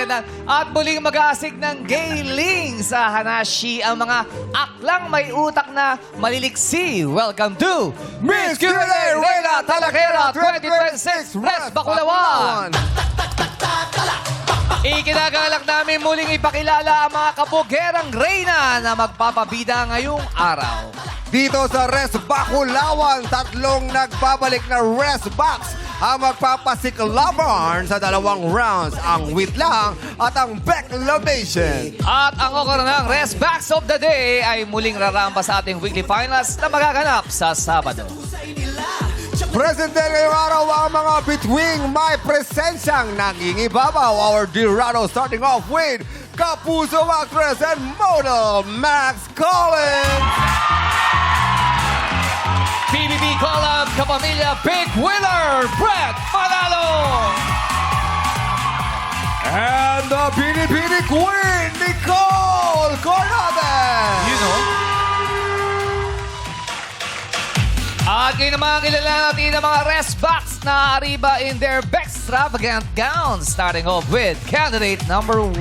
magandang at muling mag-aasig ng gayling sa Hanashi ang mga aklang may utak na maliliksi. Welcome to Miss Q&A Reyna Talakera 2026 Res Baculawan! Ikinagalak namin muling ipakilala ang mga kabugerang reyna na magpapabida ngayong araw. Dito sa Res Baculawan, tatlong nagbabalik na Res Box ang magpapasiklabarn sa 2 rounds, ang Wait Lang at ang Baclamation. At ang okor ng Res Box of the Day ay muling raramba sa ating weekly finals na magaganap sa Sabado. Present din ngayong araw ang mga bituing may presensyang nangingibabaw. Our Dirado starting off with Kapuso actress and model Max Collins. PBB Collab Kapamilya Big Winner Brett Manalo. And the Bini Queen, Nicole Cornades. You know? At ngayon naman kilala natin ang mga Res Box na arriba in their extravagant gowns. Starting off with candidate number 1.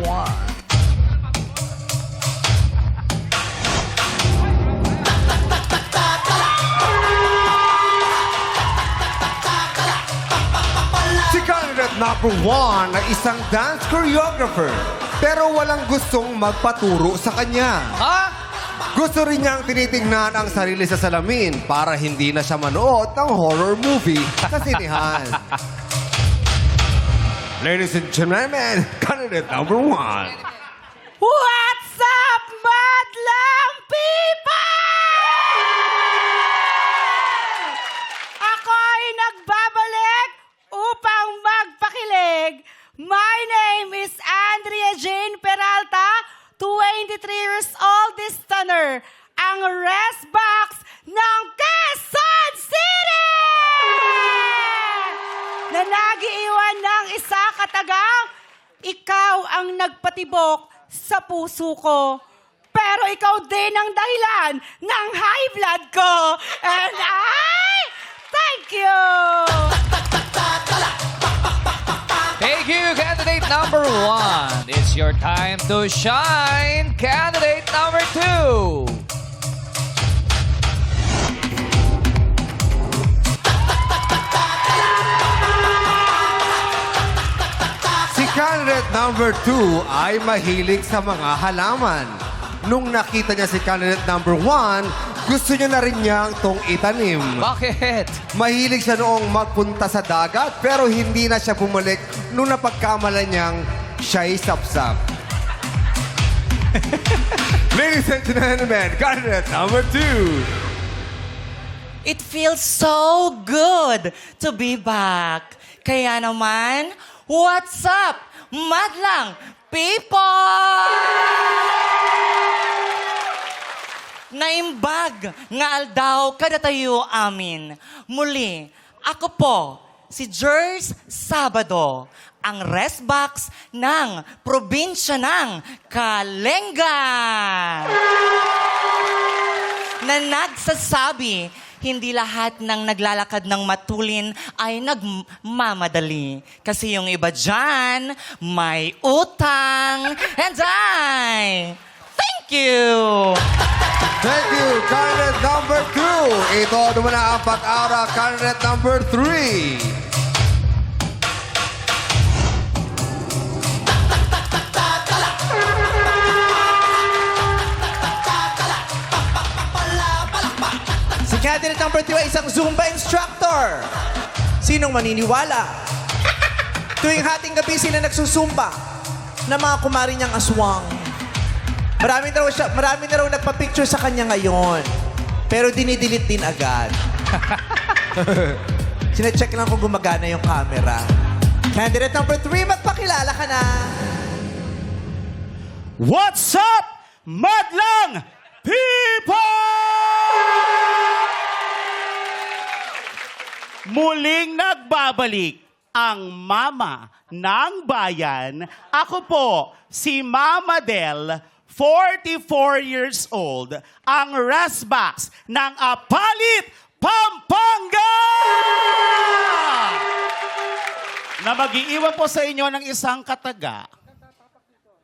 Si candidate number 1 ay isang dance choreographer pero walang gustong magpaturo sa kanya. Ha? Gusto rin niyang tinitingnan ang sarili sa salamin para hindi na siya manood ng horror movie sa sinihan. Ladies and gentlemen, candidate number 1. What's up, madlang people? Ako ay nagbabalik upang magpakilig. My name is Andrea Jane Peralta, 23 years old this stunner, ang Res Box ng Quezon City! Na nagiiwan ng isa katagang, ikaw ang nagpatibok sa puso ko. Pero ikaw din ang dahilan ng high blood ko. And I thank you! Thank you, candidate number 1. It's your time to shine, candidate number 2. Si candidate number 2 ay mahilig sa mga halaman. Nung nakita niya si candidate number 1, gusto niya na rin niyang tong itanim. Bakit? Mahilig siya noong magpunta sa dagat pero hindi na siya bumalik nung napagkamalan niyang siya'y sapsap. Ladies and gentlemen, candidate number 2. It feels so good to be back. Kaya naman, what's up, madlang people? Naimbag nga aldaw kada tayo amin. Muli, ako po, si Jers Sabado, ang Res Box ng probinsya ng Kalenga. Na nagsasabi, hindi lahat ng naglalakad ng matulin ay nagmamadali. Kasi yung iba dyan, may utang. And thank you! Thank you, candidate number 2. Ito naman ang pag-ara, candidate number 3. Si candidate number 3 ay isang Zumba instructor. Sinong maniniwala? Tuwing hating gabi sila nagsusumba ng mga kumari niyang aswang. Marami na raw nagpa-picture sa kanya ngayon. Pero dinidelete din agad. Sine-check lang kung gumagana yung camera. Candidate number 3, magpakilala ka na. What's up, madlang people? Muling nagbabalik ang mama ng bayan. Ako po, si Mama Del, 44 years old, ang Res Box ng Apalit, Pampanga! Na mag-iiwan po sa inyo ng isang kataga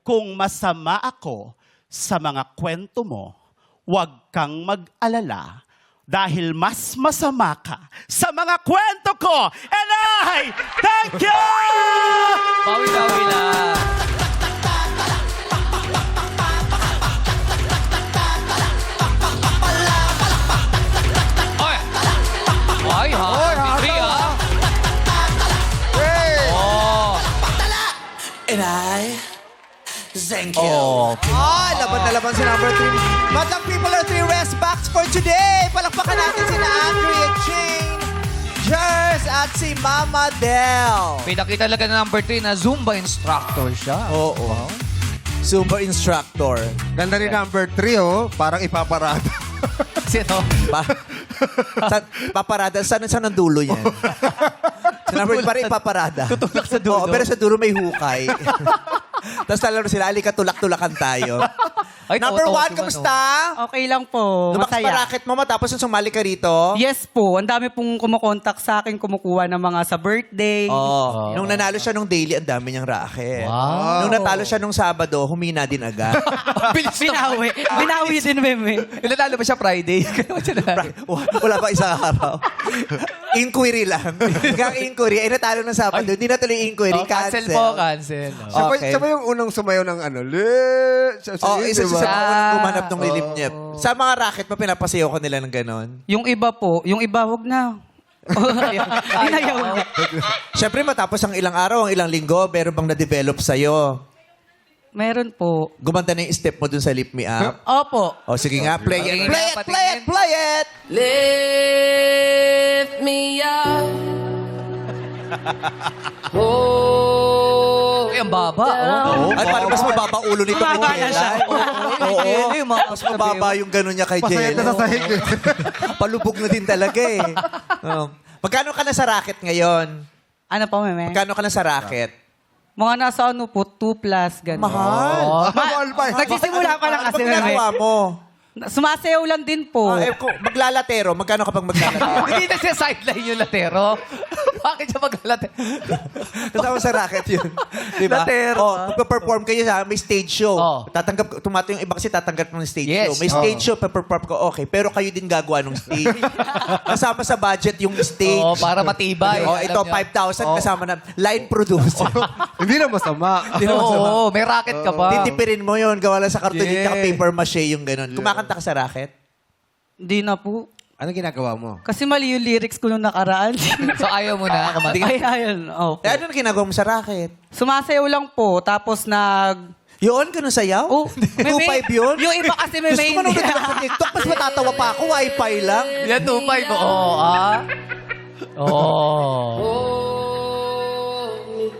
kung masama ako sa mga kwento mo, huwag kang mag-alala dahil mas masama ka sa mga kwento ko. And I thank you! Bawi-bawi lang. Oy! Ay, ha? Degree, ha? Hey! Oh. And I thank you. Oh. Laban na laban si number 3. Madlang people are 3 rest backs for today. Palakpakan natin sina Andrea Jane, Jers, at si Mama Del. Pinakita talaga na number 3 na Zumba instructor siya. Oo. Super instructor. Ganda rin number 3, oh. Parang ipaparada. Sino? Paparada. Saan ang dulo yan? Sa number 3 parang ipaparada. Tutulak sa dulo. Oo, pero sa dulo may hukay. Tapos talaro sila, alika tulak-tulakan tayo. Ay, Number totoo, 1, si kamusta? Okay lang po. Lumakas pa Masaya. racket mo matapos yung sumali ka rito? Yes po. Ang dami pong kumukontak sa akin, kumukuha ng mga sa birthday. Oo. Nung nanalo siya nung daily, ang dami niyang racket. Wow. Nung natalo siya nung Sabado, humina din agad. Bilis na. Binawi. Binawi din, meme. Ilanalo ba siya Friday? Kaya siya nanalo. Wala pa isang araw. Inquiry lang. Hanggang inquiry. Ay, natalo ng Sabado. Hindi na tuloy inquiry. Oh, cancel po, cancel. Siya ba, Okay. siya ba yung unang sumayaw ng ano? Oh, isa diba? sa mga unang gumanap ng lilim niya. Sa mga racket pa, pinapasayaw ko nila ng ganon. Yung iba po, yung iba, wag na. Inayaw na. Siyempre, matapos ang ilang araw, ang ilang linggo, meron bang na-develop sa'yo? Meron po. Gumanda na yung step mo dun sa Lift Me Up? Opo. O, sige nga, play it, Patingin play nga, it, patingin. play it, play it! Lift me up. Oh, Uy, ang baba. Oh. Ay, parang mas mababa ulo nito. Mababa na siya. Oo. Mas mababa yung gano'n niya kay Pasaya Jello. na sa sahig. Palubog na din talaga eh. Magkano ka na sa racket ngayon? Ano po, meme? Magkano ka na sa racket? Mga nasa ano po, 2 plus, gano'n. Mahal. Mahal pa. Nagsisimula pa lang Ano kasi, bang ginagawa meme. mo? Sumasayaw lang din po. Kung maglalatero, magkano kapag maglalatero? Hindi na siya sideline yung latero. Bakit siya maglalate? Kasama sa racket yun. Diba? Latero. Oh, magpa-perform kayo sa may stage show. Oh. Tumato yung iba kasi tatanggap ng stage Yes. show. May stage show, pa-perform ko, okay. Pero kayo din gagawa ng stage. Kasama sa budget yung stage. Oh, para matibay. Oh, Alam ito, niyo. 5,000 kasama na line producer. Hindi na masama. Oo, may racket ka pa. Titipirin mo yun, gawa lang sa karton Yeah. tsaka paper mache yung ganun. Kumakanta ka sa racket? Hindi na po. Ano ginagawa mo? Kasi mali yung lyrics ko nung nakaraan. So ayaw mo na kumanta. Ay, ayun. Oh. Eh, ano na ginagawa mo sa racket? Sumasayaw lang po. Tapos Yun, ganun sayaw? Oh, 2.5 yun? Yung iba kasi may Gusto ko manood din ako sa TikTok, mas matatawa pa ako, wifi lang. Yan, 2.5 mo. Oo, ah. Oo.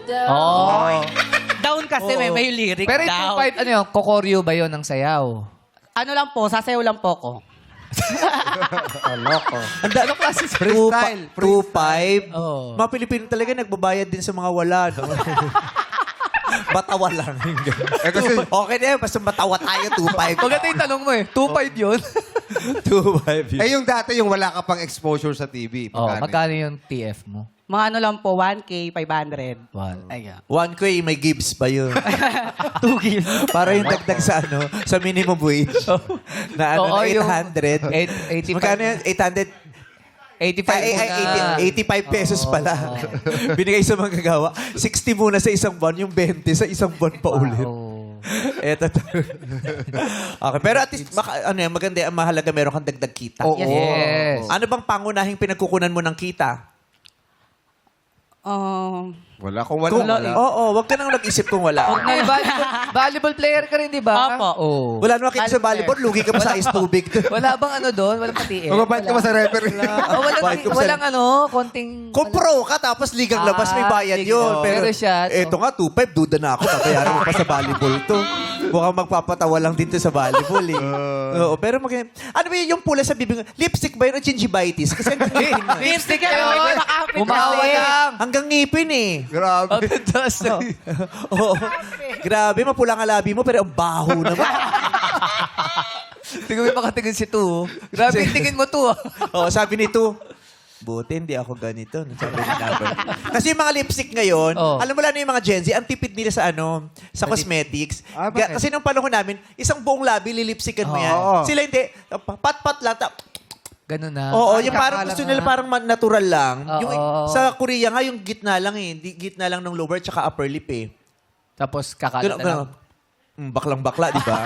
Oh. down kasi may lyric Pero yung down. 2.5, ano yun? Kokoryo ba yun ng sayaw? Ano lang po, sasayaw lang po ko. Ano klase sa Freestyle. 2.5. Oo. Mga Pilipino talaga nagbabayad din sa mga wala. No? Batawa lang. Eh kasi, Okay na yun, basta batawa tayo, 2.5. Maganda yung tanong mo eh. 2.5 yun? 2.5 eh yung dati yung wala ka pang exposure sa TV. Oh, magkano yung TF mo? Mga ano lang po, 1K, 500. Ayan. 1K, may gives pa yun. 2 gigs. Para yung dagdag sa ano, sa minimum wage. Na ano, Oo, na yung 800. 85. Magkano yun? 800? 85 muna. 85 pesos pala. Binigay sa mga gagawa. 60 muna sa isang buwan, yung 20 sa isang buwan pa ulit. Wow. Eto. Okay, pero at least ano yan, maganda yan, mahalaga meron kang dagdag kita. Oo. Yes. Ano bang pangunahing pinagkukunan mo ng kita? Wala. Kung wala, Kung, wala. oo, wag ka nang nag-isip kung wala. Ay, volleyball player ka rin, di ba? Opo. Oh. Wala naman kita sa volleyball, lugi ka pa sa ice tubig. Wala bang ano doon? Walang pati eh. Mababait ka ba sa referee? Oh, Bayad ka ba sa- walang ano, konting... Kung pro ka, tapos ligang labas, may bayad sige. yun. Pero siya, so- eto nga, 2.5, duda na ako. Babayaran mo pa sa volleyball to. Mukhang magpapatawa lang dito sa volleyball eh. Oo, pero ano ba yung pula sa bibig? Lipstick ba yun o gingivitis? Kasi hanggang ngipin na. Lipstick Kaya yun! may makapit Umawa kasi. lang! Hanggang ngipin eh. Grabe. Oo. Grabe, mapula nga labi mo, pero ang baho naman. Tingnan mo yung makatingin si Tu. Grabe, tingin mo Tu. Oo, sabi ni Tu, Buti hindi ako ganito. Sabi ni number. Kasi yung mga lipstick ngayon, Oh. alam mo lang yung mga Gen Z, ang tipid nila sa sa cosmetics. Ah, bakit? Kasi nung panahon namin, isang buong labi, lilipstickan mo yan. Oo. Sila hindi, pat-pat lang. Ganun na. Oo, yung parang Kakalat gusto na. nila parang natural lang. Oo. Yung, sa Korea nga, yung gitna lang eh. Gitna lang ng lower tsaka upper lip eh. Tapos kakalat na lang. Baklang-bakla, di ba?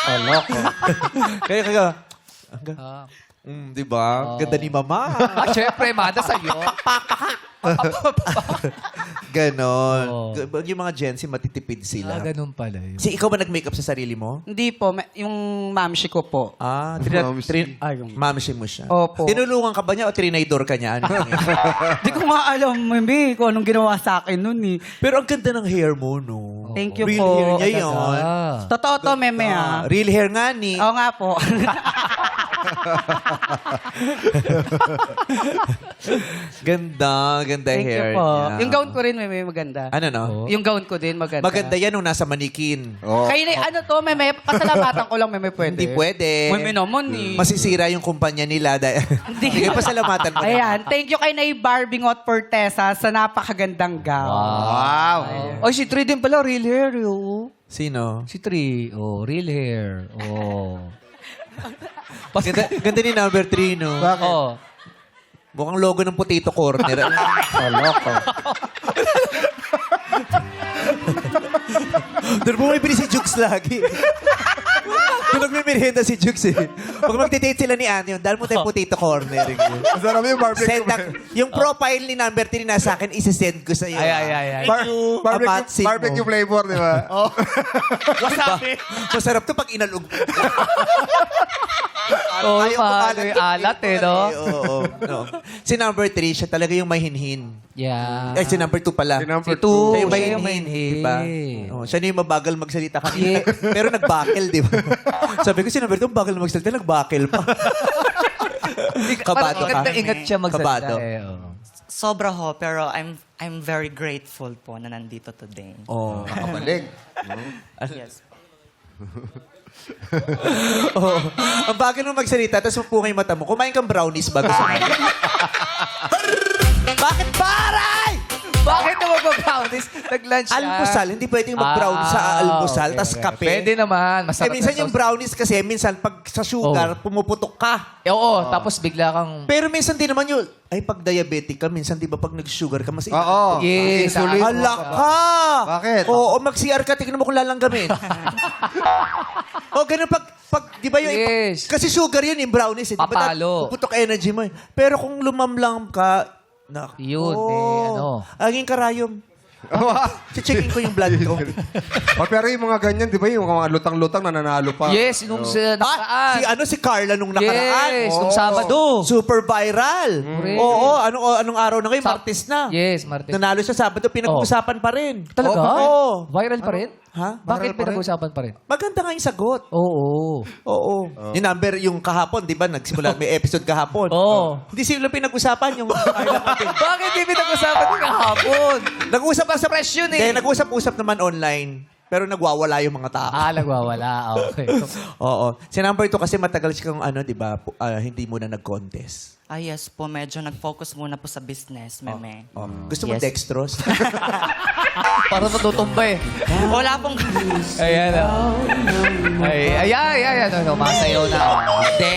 Oh, loko. kaya, Ah. di ba? Ganda ni mama. Ah, syempre, mada sa'yo. Ganon. Oo. Yung mga Gen Z, matitipid sila. Ganun pala yun. Ikaw ba nag-makeup sa sarili mo? Hindi po, yung mamshi ko po. Mamsi. Mamsi mo siya. Opo. Tinulungan ka ba niya o trinaydor ka niya? Ano yun? Hindi ko nga alam, mami, kung anong ginawa sa akin nun eh. Pero ang ganda ng hair mo, no? Thank you Real po. hair niya yun. Ah. Totoo to, meme Ah, ha. real hair nga ni. Oo nga po. Ganda Thank hair you po. niya. Yung gown ko rin, meme, maganda. Ano no? Yung gown ko din, maganda. Maganda yan nung nasa manikin. Oh. Kayo na, ano to, meme, pasalamatan ko lang, meme, pwede. Hindi pwede. Meme naman eh. Masisira yung kumpanya nila. Hindi. Pasalamatan mo. Ayan, thank you kay Nay Barbie Ngot Fortesa sa napakagandang gown. Wow. Oy, si Tri din pala, real hair. Oh. Sino? Si Tri. Oh, real hair. Oh. Ganda ni number 3, no? Oh. Mukhang logo ng Potato Corner. Oh, loko. Doon bumibili si Jukes lagi. Doon nagmimerienda si Jukes eh. Pag magdidate sila ni Anne, dahil mo tayo Potato Corner. Masarap yung barbecue. Send yung profile ni number 3 na sa akin, isi-send ko sa iyo. Ay. Apatsing mo. Barbecue flavor, di ba? Oh. Wasabi. Masarap to pag inalog. Oh, Ayaw ko mahal yung alat eh, no? Oo. No. Si number 3, siya talaga yung may hinhin. Yeah. Si number 2 pala. Si number Si two. Siya yung may Siya yung hinhin. mainhin. Diba? Oh, siya na yung mabagal magsalita kanina. Pero nagbakel, di ba? Sabi ko, si number 2, bagal magsalita, nagbakel pa. Kabado Ingat ka. na ingat siya magsalita Kabado. eh. Oh. Sobra ho, pero I'm very grateful po na nandito today. Oh. Nakabalik. Yes. Oh. Ang bagal mo magsalita, tapos mapungay yung mata mo. Kumain kang brownies ba? Gusto mo? Bakit paray? Bakit na mag-brownies? Nag-lunch siya. Almusal. Hindi pwedeng mag-brownies sa almusal, okay, tas okay. kape. Pwede naman. Eh, Masarap minsan na yung sauce. brownies kasi, minsan pag sa sugar, pumuputok ka. Oo, tapos bigla kang... Pero minsan din naman yung, ay pag diabetic ka, minsan di ba pag nag-sugar ka, mas Oo. Yes. Insulin. Hala ka! Bakit? Oo, mag-CR ka, tignan mo kung lalanggamin. O, ganun pag di ba yung, Yes. kasi sugar yun, yung brownies, eh, di ba? Papalo. Puputok energy mo eh. Pero kung lumamlam ka, Yun, Aging karayom. Checkin ko yung blood ko. Oh, pero yung mga ganyan, di ba yung mga lutang-lutang na nanalo pa? Yes, nung sa nakaraan. Si Carla nung nakaraan. Yes, nung Sabado. Super viral. Correct. Oo, anong araw na ngayon? Martes na. Yes, Martes. Nanalo siya Sabado, pinag-uusapan pa rin. Talaga? Oo. Viral pa rin? Ha? Bakit pinag-usapan pa rin? Maganda nga yung sagot. Oo. Oo. Yung number, yung kahapon, di ba? Nagsimula, may episode kahapon. Oo. Hindi sila pinag-usapan yung Carla natin. Bakit di pinag-usapan yung kahapon? Nag-usap-usap. Fresh yun eh. Hindi, nag-usap-usap naman online. Pero nagwawala yung mga tao. Nagwawala. Okay. Oo. Si number 2 kasi matagal siya kung di ba, hindi muna nag-contest. Yes po, medyo nag-focus muna po sa business, meme. Oh. Gusto mo Yes. dextrose? Para matutumba eh. Wala pong... Ayan. Ayan. Masayaw na. Hindi.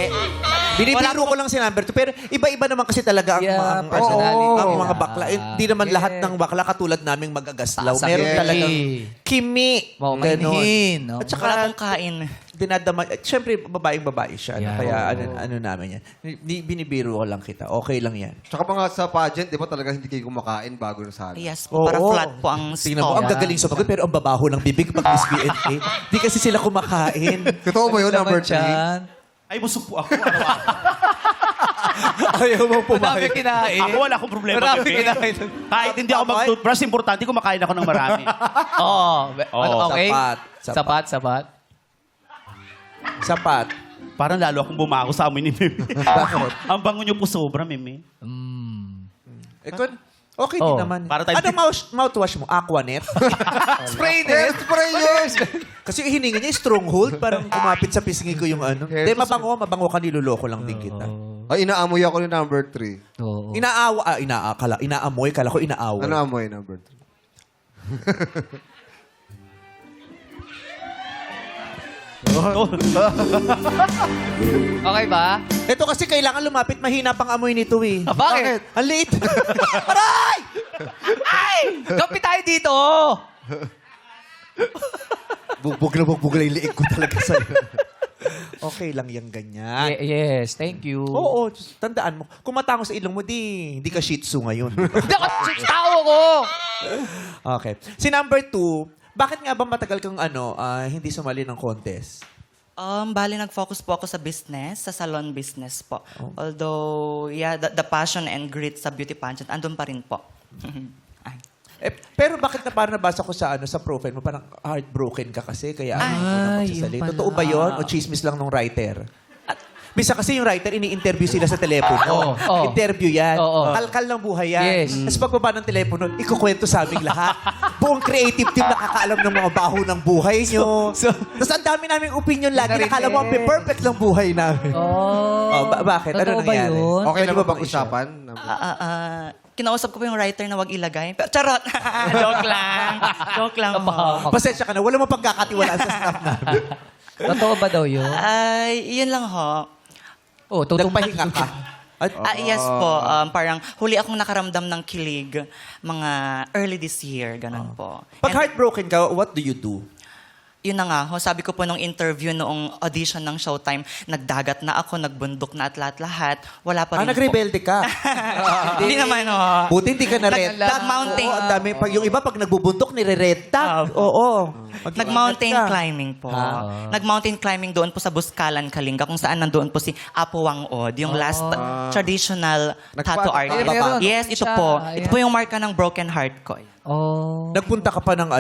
Binibiro ko lang si number 2. Pero iba-iba naman kasi talaga ang, Yeah, ang, personality. ang mga bakla. Hindi naman Yeah. lahat ng bakla katulad naming magagaslaw. Taas ang Meron energy. talagang kimi. Ganon. Mainhin. No? At saka, Wala pong kain. dinadama. Siyempre, babaeng-babae siya. Yeah. Kaya ano namin yan. Binibiro ko lang kita. Okay lang yan. Tsaka mga sa pageant, di ba talaga hindi kayo kumakain bago na sana? Yes po, para Oo. flat po ang Tingnan mo, ang stomach. gagaling sumagot pero ang babaho ng bibig pag Miss BNA. Di kasi sila kumakain. Totoo ba yun, number 3? Dyan. Ay, busog po ako. Araw-araw. Ayaw mo Marami kinain. Ako wala akong problema. Marami bebe. kinain. Kahit hindi ako mag-toothbrush, importante kumakain ako ng marami. Oo. Okay? Sapat. Sapat. Parang lalo akong bumago sa amin ni Meme. Bakit? Ang bango niyo po sobra, Meme. Okay Oh, din naman. para tayo- Ano mouthwash mo? Aquanet? Spray din. Spray yun! Kasi yung hininga niya, stronghold. Parang kumapit sa pisngi ko yung ano. Hindi, mabango ka, niloloko lang din kita. Ay, inaamoy ako ni number 3. Oo. Inaamoy, kala ko inaaway. Ano amoy number 3? Okay ba? Ito kasi kailangan lumapit, mahina pang amoy nito eh. Bakit? Ang liit. Aray! Ay! Kapit tayo dito! Bugbog na yung liig ko talaga sa'yo. Okay lang yan ganyan. Yes, thank you. Oo, tandaan mo. Kung matango sa ilong mo, hindi ka shih tzu ngayon. Hindi ako tao ko! Okay. Si number 2, bakit nga ba matagal kang hindi sumali ng contest? Bali, nag-focus po ako sa business, sa salon business po. Although, yeah, the passion and grit sa beauty pageant, andun pa rin po. Ay. Pero bakit na parang nabasa ko sa sa profile mo, parang heartbroken ka kasi, kaya Ay, yun yun pala. Totoo ba yun? O chismis lang nung writer? Bisa kasi yung writer, ini-interview sila sa telepono. Oo. Interview yan. Oo. Kalkal ng buhay yan. Yes. Tapos pagbaba ng telepono, ikukwento sa aming lahat. Buong creative team nakakaalam ng mga baho ng buhay nyo. Tapos ang dami naming opinion lagi. Nakala mo ang perfect ng buhay namin. Oh. Bakit? Ano Totoo ba nangyari? yun? Okay Pwede na ba bang bang usapan? Kinausap ko po yung writer na wag ilagay. Pero, charot! Joke lang. Joke lang po. Pasensya ka na. Wala mo pagkakatiwalaan sa staff namin. Totoo ba daw yun? Ay, yun lang ho. Oh, Nagpahinga ka. Yes po. Parang huli akong nakaramdam ng kilig mga early this year. Ganun po. Pag And heartbroken ka, what do you do? yun na nga ho, sabi ko po nung interview noong audition ng Showtime, nagdagat na ako, nagbundok na at lahat-lahat. Wala pa rin po. Nagrebelde ka. Hindi naman ho. Buti hindi ka na-red tag. Nag-mountain. Oo, ang dami. Pag yung iba, pag nagbubuntok, nire-red tag. Oo. Nag-mountain climbing po. Nag-mountain climbing doon po sa Buskalan, Kalinga, kung saan nandoon po si Apo Wang-od, yung last traditional tattoo artist. meron. Yes, ito Siya, po. ayan. Ito po yung marka ng broken heart ko. Oh. Nagpunta ka pa ng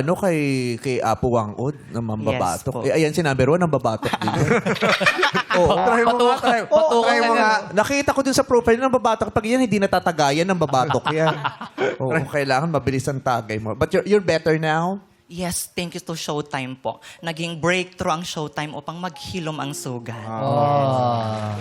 kay Apo Wang-od na mambabatok. Yes po. Ayan si number 1, nambabatok din. Oo. Try mo nga, try mo nga. Nakita ko dun sa profile ng babatok. Pag yan, hindi natatagayan ng babatok yan. Oo, kailangan mabilis ang tagay mo. But you're better now? Yes, thank you to Showtime po. Naging breakthrough ang Showtime upang maghilom ang sugat. Oh.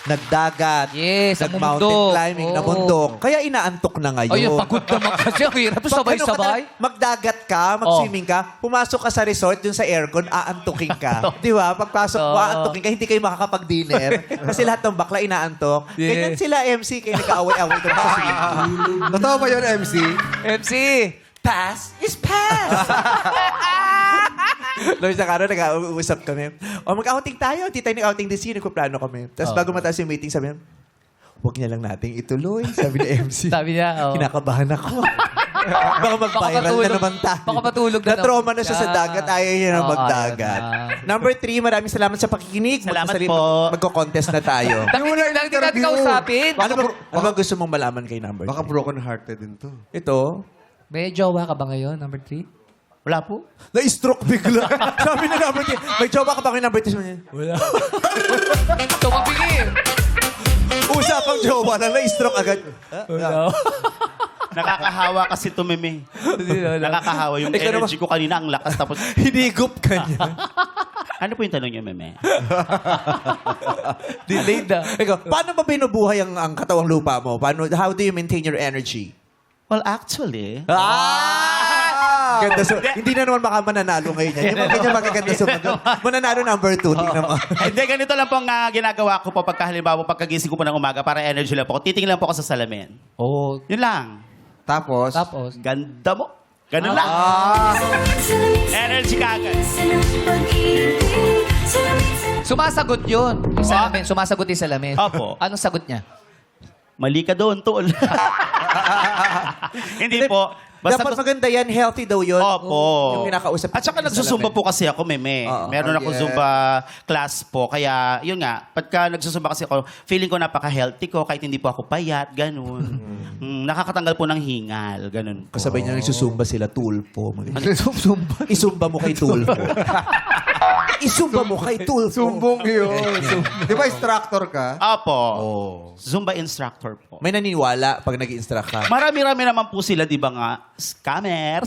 Nagdagat. Yes, nag-mountain namundok. climbing, Oo. namundok. Kaya inaantok na ngayon. Ayun, pagod naman kasi. Ang hirap Pag sabay-sabay. magdagat ka, mag-swimming ka, pumasok ka sa resort, dun sa aircon, aantukin ka. Di ba? Pagpasok mo, aantukin ka, hindi kayo makakapag-dinner. Kasi lahat ng bakla inaantok. Yeah. Ganyan sila, MC, kayo nag-aaway-aaway doon sa swimming pool. Totoo ba yun, MC? MC! Pass is pass! Noong isang araw, nag-uusap kami. O, mag-outing tayo. Hindi tayo nag-outing this year. Nagpaplano kami. Tapos bago matapos yung meeting, sabi niya, huwag niya lang nating ituloy. Sabi ni MC. Sabi niya, oh. Kinakabahan ako. Baka mag-viral na naman tayo. Baka matulog na Na-trauma na naman siya sa siya. dagat. Ayaw niya na Oo, magdagat. ayaw na. Number 3, maraming salamat sa pakikinig. Salamat po. Magko-contest na tayo. Hindi natin kausapin. Ano ba gusto mong malaman kay number 3? Baka broken-hearted din to. Ito, May jowa ka ba ngayon, number 3? Wala po. na-stroke bigla. Sabi na number 3, may jowa ka ba kay number 3? Tumapingin. Usapang jowa lang, na-stroke agad. Nakakahawa kasi to, Meme. Nakakahawa. Yung Ikaw energy ko kanina, ang lakas. Tapos, Hinigop ka niya. ano po yung tanong niyo, Meme? Delayed na. Ikaw, paano ba binubuhay ang katawang lupa mo? How do you maintain your energy? Well, actually, Ganda hindi na naman baka mananalo ngayon yan. Yung mga ganyan magaganda sumagot. Mananalo number 2. Tingnan mo. hindi, ganito lang po ang ginagawa ko po pagka halimbawa pagkagising ko po ng umaga para energy lang po. Titingin lang po ako sa salamin. Oh. Yun lang. Tapos, Ganda mo. Ganun lang. Energy kagad. Sumasagot yun. Yung salamin. Sumasagot yung salamin. Opo. Anong sagot niya? Mali ka doon, tol. Hindi po. Basta Dapat maganda yan. Healthy daw yun. Opo. Yung kinakausap. At saka nagsusumba po kasi ako, Meme. Oo. Meron ako yeah. Zumba class po. Kaya, yun nga, pagka nagsusumba kasi ako, feeling ko napaka-healthy ko kahit hindi po ako payat, ganun. Nakakatanggal po ng hingal, ganun po. Kasabay niya nagsusumba sila. Tulpo. Isumba mo kay Tulpo. Isumba mo kay Tulpo. sumbong yun. Di ba instructor ka? Apo. Zumba instructor po. May naniniwala pag nag-instruct ka. Marami-rami naman po sila, di ba nga, scammer.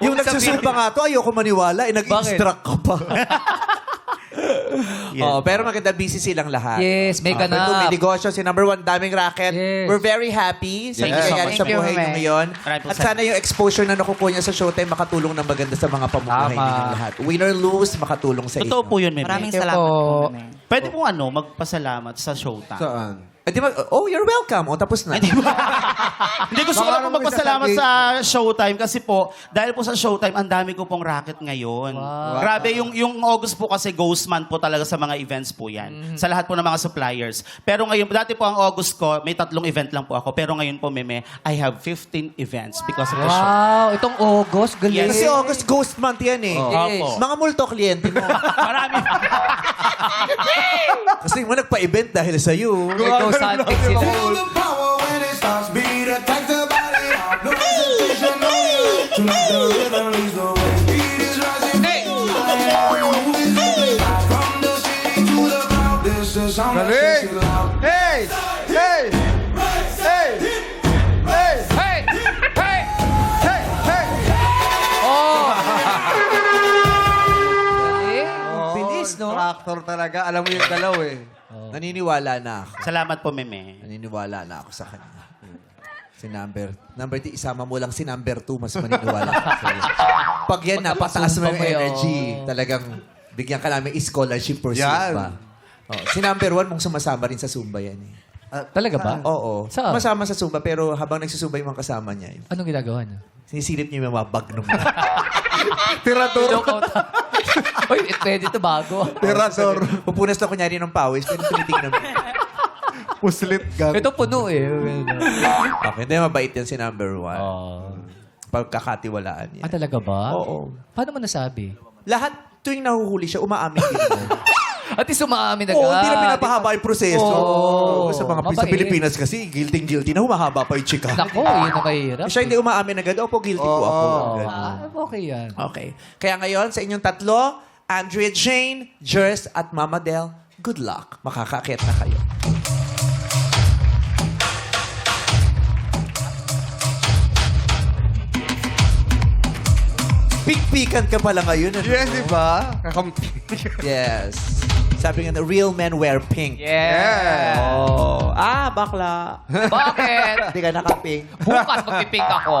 Yung nagsusumba nga to, ayoko maniwala. Nag-instruct ka pa. Oo, pero maganda, busy silang lahat. Yes, may Number two, ganap. may negosyo. Si number one, daming racket. Yes. We're very happy sa Thank you so nangyayari much. sa Thank you, buhay niyo Meme. ngayon. Maraming po At sana yung exposure na nakukuha niya sa Showtime makatulong ng maganda sa mga pamumuhay Tama. ninyong lahat. Win or lose, makatulong sa inyo. Totoo po yun, Meme. Maraming Thank you salamat po. po, Meme. Pwede po magpasalamat sa Showtime. Saan? Di ba, oh, you're welcome. O, tapos na. Hindi gusto ko Baka lang po naman magpasalamat may sa Showtime kasi po, dahil po sa Showtime, ang dami ko pong racket ngayon. Grabe, yung August po kasi ghost month po talaga sa mga events po yan. Sa lahat po ng mga suppliers. Pero ngayon, dati po ang August ko, may 3 event lang po ako. Pero ngayon po, Meme, I have 15 events because of the show. Wow, itong August, galing. Yes. Kasi August ghost month yan eh. Opo. Mga multo kliyente mo. Marami. Kasi mo nagpa-event dahil sa iyo. May ghost hunting sila. Feel the power when it starts beat attack the body heart. No hesitation, no need to let the rhythm lead the way. Beat is rising, Hey! moving slowly. From the city to the crowd, this is how much Galing! it's loud. Hey! Hey! Hey! Hey! Hey! Hey! Hey! Hey! Oh! Galing. Bilis, no? Tractor talaga. Alam mo yung galaw eh. Naniniwala na ako. Salamat po, Meme. Naniniwala na ako sa kanya. Si number 3, isama mo lang si number 2, mas maniniwala ako sa'yo. Pag yan, napataas mo yung Sumpa mo yun. energy. Talagang bigyan ka namin scholarship for Yan. Zumba. Oh, si number 1, mong sumasama rin sa Zumba yan eh. Talaga ba? Oo. Saan? Sumasama sa Zumba, pero habang nagsusumba yung mga kasama niya, Anong ginagawa niya? sinisilip niya yung mga bagnum. Tirador. Uy, pwede ito bago. Tirador. Pupunas na kunyari ng pawis, pero tinitignan mo. Puslit gun. Ito puno eh. Okay, hindi mabait yan si number 1. Oh. Pagkakatiwalaan niya. Ah, talaga ba? Oo. Paano mo nasabi? Lahat tuwing nahuhuli siya, umaamin din mo. At least umaamin agad. Oo, hindi na pinapahaba yung proseso. Oo. Sa sa Mabait. Pilipinas kasi, guilty na humahaba pa yung chika. Nako, yun ang mahirap. Siya hindi umaamin agad, opo, guilty po ako. Ganun. Ah, okay yan. Okay. Kaya ngayon, sa inyong tatlo, Andrea Jane, Jers, at Mama Del, good luck. Makakakit na kayo. Pik-pikan ka pala ngayon. ano? Yes, di ba? Kakampi. Yes. Sabi nga, real men wear pink. Yeah. Oh. Ah, bakla. Bakit? Hindi ka naka-pink. Bukas magpipink ako.